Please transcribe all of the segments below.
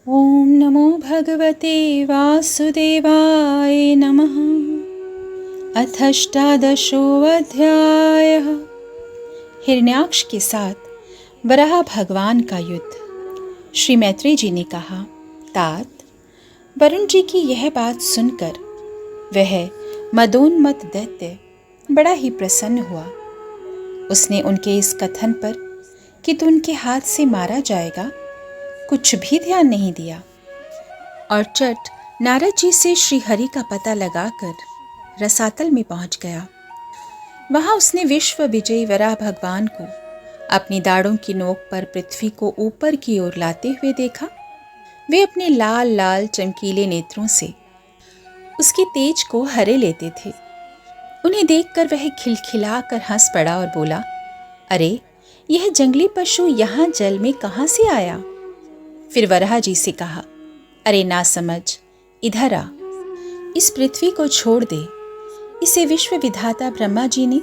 ॐ नमो भगवते वासुदेवाय नमः। अथष्टादशोऽध्यायः। हिरण्याक्ष के साथ वराह भगवान का युद्ध। श्री मैत्रेय जी ने कहा, तात, वरुण जी की यह बात सुनकर वह मदोन्मत्त दैत्य बड़ा ही प्रसन्न हुआ। उसने उनके इस कथन पर कि तू उनके हाथ से मारा जाएगा कुछ भी ध्यान नहीं दिया और चट नारद जी से श्री हरि का पता लगाकर रसातल में पहुंच गया। वहां उसने विश्व विजयी वराह भगवान को अपनी दाढ़ों की नोक पर पृथ्वी को ऊपर की ओर लाते हुए देखा। वे अपने लाल लाल चमकीले नेत्रों से उसके तेज को हरे लेते थे। उन्हें देखकर वह खिलखिलाकर हंस पड़ा और बोला, अरे, यह जंगली पशु यहाँ जल में कहाँ से आया? फिर वराह जी से कहा, अरे ना समझ, इधर आ, इस पृथ्वी को छोड़ दे। इसे विश्व विधाता ब्रह्मा जी ने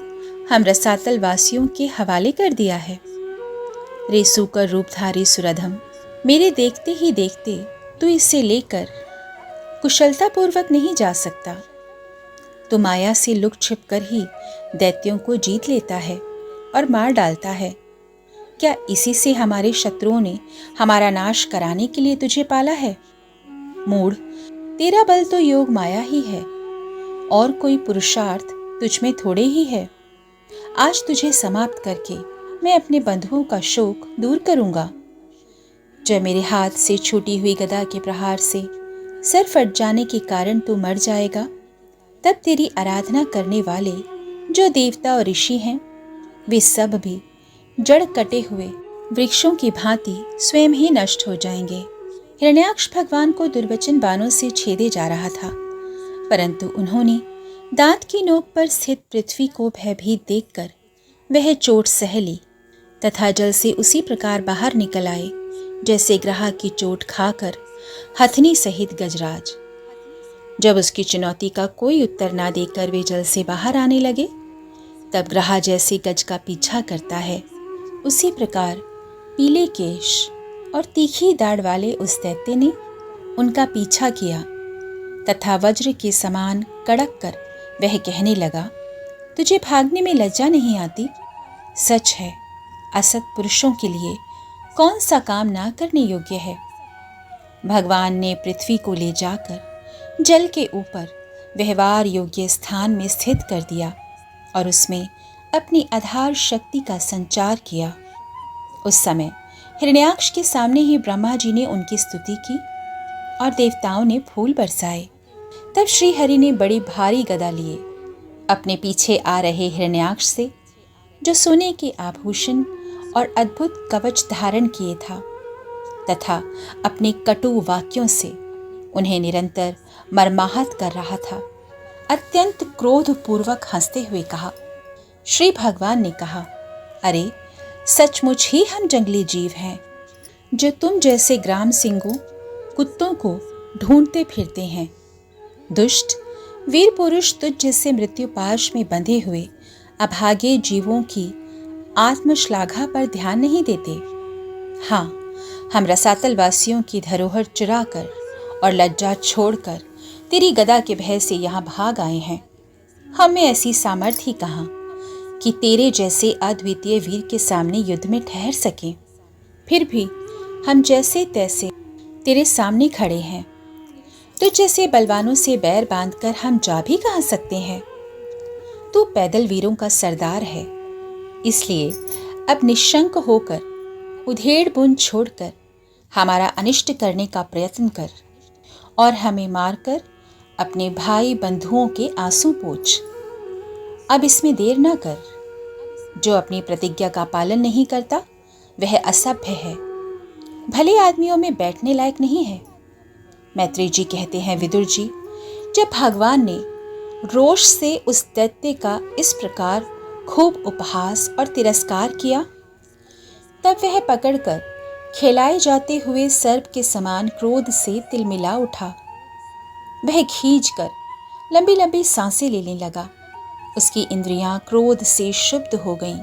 हम रसातल वासियों के हवाले कर दिया है। रे सूकर रूपधारी सुरधम, मेरे देखते ही देखते तू इसे लेकर कुशलतापूर्वक नहीं जा सकता। तू माया से लुक छिप कर ही दैत्यों को जीत लेता है और मार डालता है। क्या इसी से हमारे शत्रुओं ने हमारा नाश कराने के लिए तुझे पाला है? मूढ़, तेरा बल तो योग माया ही है और कोई पुरुषार्थ तुझ में थोड़े ही है। आज तुझे समाप्त करके मैं अपने बंधुओं का शोक दूर करूंगा। जब मेरे हाथ से छूटी हुई गदा के प्रहार से सर फट जाने के कारण तू मर जाएगा, तब तेरी आराधना करने वाले जो देवता और ऋषि हैं, वे सब भी जड़ कटे हुए वृक्षों की भांति स्वयं ही नष्ट हो जाएंगे। हिरण्याक्ष भगवान को दुर्वचन बाणों से छेदे जा रहा था, परंतु उन्होंने दांत की नोक पर स्थित पृथ्वी को भयभीत देखकर वह चोट सह ली तथा जल से उसी प्रकार बाहर निकल आए जैसे ग्राह की चोट खाकर हथनी सहित गजराज। जब उसकी चुनौती का कोई उत्तर ना देकर वे जल से बाहर आने लगे, तब ग्राह जैसे गज का पीछा करता है, उसी प्रकार पीले केश और तीखी दाढ़ वाले उस दैत्य ने उनका पीछा किया तथा वज्र के समान कड़क कर वह कहने लगा, तुझे भागने में लज्जा नहीं आती? सच है, असत पुरुषों के लिए कौन सा काम ना करने योग्य है। भगवान ने पृथ्वी को ले जाकर जल के ऊपर व्यवहार योग्य स्थान में स्थित कर दिया और उसमें अपनी आधार शक्ति का संचार किया। उस समय हिरण्याक्ष के सामने ही ब्रह्मा जी ने उनकी स्तुति की और देवताओं ने फूल बरसाए। तब श्री हरि ने बड़ी भारी गदा लिए अपने पीछे आ रहे हिरण्याक्ष से, जो सोने के आभूषण और अद्भुत कवच धारण किए था, तथा अपने कटु वाक्यों से उन्हें निरंतर मर्माहत कर रहा था, अत्यंत क्रोधपूर्वक हंसते हुए कहा। श्री भगवान ने कहा, अरे, सचमुच ही हम जंगली जीव हैं जो तुम जैसे ग्राम सिंहों कुत्तों को ढूंढते फिरते हैं। दुष्ट वीर पुरुष तुझ जैसे मृत्यु पाश में बंधे हुए अभागे जीवों की आत्मश्लाघा पर ध्यान नहीं देते। हाँ, हम रसातल वासियों की धरोहर चुरा कर और लज्जा छोड़कर तेरी गदा के भय से यहाँ भाग आए हैं। हमें ऐसी सामर्थ्य ही कहाँ कि तेरे जैसे अद्वितीय वीर के सामने युद्ध में ठहर सके। फिर भी हम जैसे तैसे तेरे सामने खड़े हैं। तुझ जैसे बलवानों से बैर बांधकर हम जा भी कहाँ सकते हैं। तू पैदल वीरों का सरदार है, इसलिए अब निशंक होकर उधेड़ बुन छोड़कर हमारा अनिष्ट करने का प्रयत्न कर और हमें मारकर अपने भाई बंधुओं के आंसू पोंछ। अब इसमें देर ना कर। जो अपनी प्रतिज्ञा का पालन नहीं करता वह असभ्य है, भले आदमियों में बैठने लायक नहीं है। मैत्रेय जी कहते हैं, विदुर जी, जब भगवान ने रोष से उस दैत्य का इस प्रकार खूब उपहास और तिरस्कार किया, तब वह पकड़कर खिलाए जाते हुए सर्प के समान क्रोध से तिलमिला उठा। वह खींचकर लंबी लंबी सांसें लेने लगा। उसकी इंद्रियां क्रोध से शुद्ध हो गईं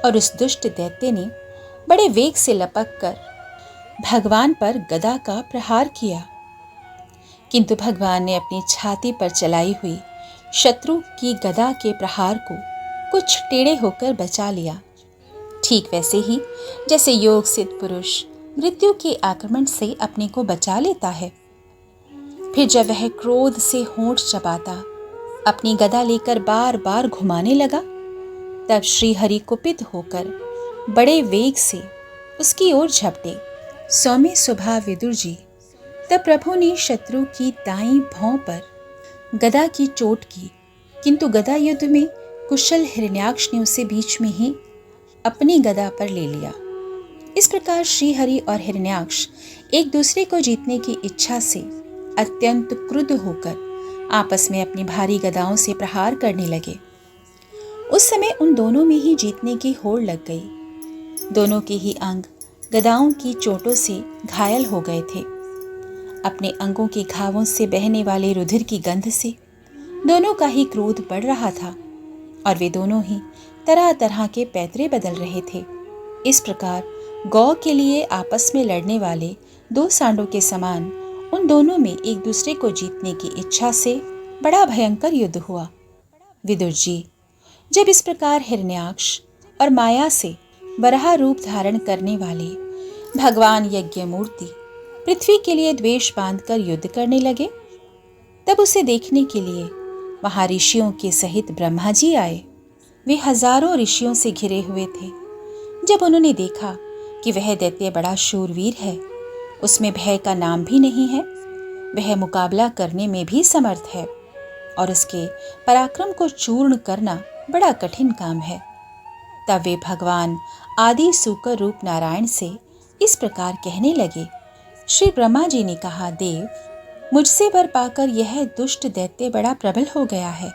और उस दुष्ट दैत्य ने बड़े वेग से लपक कर भगवान पर गदा का प्रहार किया, किंतु भगवान ने अपनी छाती पर चलाई हुई शत्रु की गदा के प्रहार को कुछ टेढ़े होकर बचा लिया। ठीक वैसे ही जैसे योग सिद्ध पुरुष मृत्यु के आक्रमण से अपने को बचा लेता है। फिर जब वह क्रोध से होंठ चबाता अपनी गदा लेकर बार बार घुमाने लगा, तब श्री हरि कुपित होकर बड़े वेग से उसकी ओर झपटे। सौम्य स्वभाव विदुर जी, तब प्रभु ने शत्रु की दाईं भौं पर गदा की चोट की, किंतु गदा युद्ध में कुशल हिरण्याक्ष ने उसे बीच में ही अपनी गदा पर ले लिया। इस प्रकार श्रीहरि और हिरण्याक्ष एक दूसरे को जीतने की इच्छा से अत्यंत क्रुद्ध होकर आपस में अपनी भारी गदाओं से प्रहार करने लगे। उस समय उन दोनों में ही जीतने की होड़ लग गई। दोनों के ही अंग गदाओं की चोटों से घायल हो गए थे। अपने अंगों के घावों से बहने वाले रुधिर की गंध से दोनों का ही क्रोध बढ़ रहा था और वे दोनों ही तरह तरह के पैतरे बदल रहे थे। इस प्रकार गौ के लिए आपस में लड़ने वाले दो सांडों के समान उन दोनों में एक दूसरे को जीतने की इच्छा से बड़ा भयंकर युद्ध हुआ। विदुर जी, जब इस प्रकार हिरण्याक्ष और माया से वराह रूप धारण करने वाले भगवान यज्ञमूर्ति पृथ्वी के लिए द्वेष बांधकर युद्ध करने लगे, तब उसे देखने के लिए वहां ऋषियों के सहित ब्रह्मा जी आए। वे हजारों ऋषियों से घिरे हुए थे। जब उन्होंने देखा कि वह दैत्य बड़ा शूरवीर है, उसमें भय का नाम भी नहीं है, वह मुकाबला करने में भी समर्थ है और उसके पराक्रम को चूर्ण करना बड़ा कठिन काम है, तब वे भगवान आदि सूकर रूप नारायण से इस प्रकार कहने लगे। श्री ब्रह्मा जी ने कहा, देव, मुझसे वर पाकर यह दुष्ट दैत्य बड़ा प्रबल हो गया है।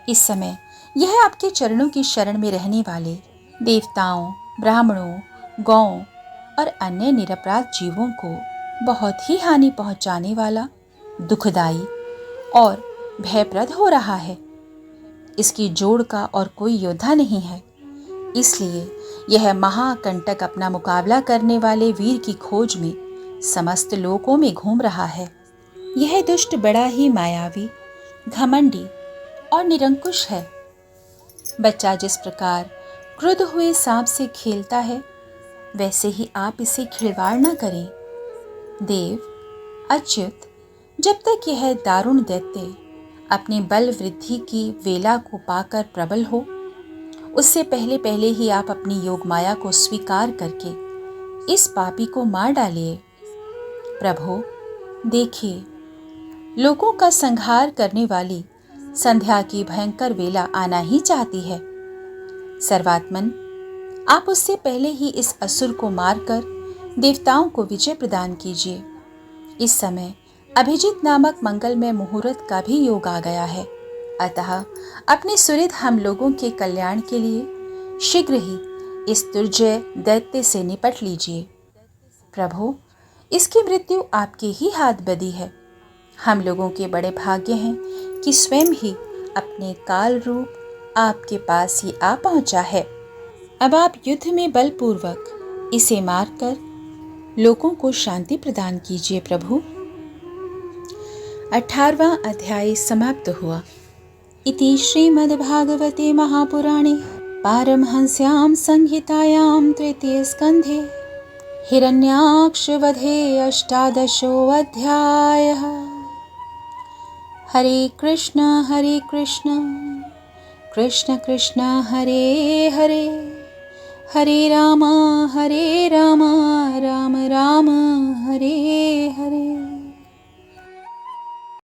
इस समय यह आपके चरणों की शरण में रहने वाले देवताओं, ब्राह्मणों, गौओं और अन्य निरपराध जीवों को बहुत ही हानि पहुंचाने वाला, दुखदाई और भयप्रद हो रहा है। इसकी जोड़ का और कोई योद्धा नहीं है, इसलिए यह महाकंटक अपना मुकाबला करने वाले वीर की खोज में समस्त लोकों में घूम रहा है। यह दुष्ट बड़ा ही मायावी, घमंडी और निरंकुश है। बच्चा जिस प्रकार क्रुद्ध हुए सांप से खेलता है, वैसे ही आप इसे खिलवाड़ न करें। देव, अच्युत, जब तक यह दारुण दैत्य अपनी बल वृद्धि की वेला को पाकर प्रबल हो, उससे पहले पहले ही आप अपनी योग माया को स्वीकार करके इस पापी को मार डालिए। प्रभु, देखिए, लोगों का संहार करने वाली संध्या की भयंकर वेला आना ही चाहती है। सर्वात्मन, आप उससे पहले ही इस असुर को मारकर देवताओं को विजय प्रदान कीजिए। इस समय अभिजीत नामक मंगलमय मुहूर्त का भी योग आ गया है, अतः अपने सुहृद हम लोगों के कल्याण के लिए शीघ्र ही इस दुर्जय दैत्य से निपट लीजिए। प्रभु, इसकी मृत्यु आपके ही हाथ बदी है। हम लोगों के बड़े भाग्य हैं कि स्वयं ही अपने काल रूप आपके पास ही आ पहुंचा है। अब आप युद्ध में बलपूर्वक इसे मारकर लोगों को शांति प्रदान कीजिए। प्रभु। 18वां अध्याय समाप्त हुआ। इति श्रीमद्भागवते महापुराणे पारमहंस्यां संहितायां तृतीय स्कन्धे हिरण्याक्षवधे 18 अध्यायः। हरे कृष्ण कृष्ण कृष्ण हरे हरे, हरे राम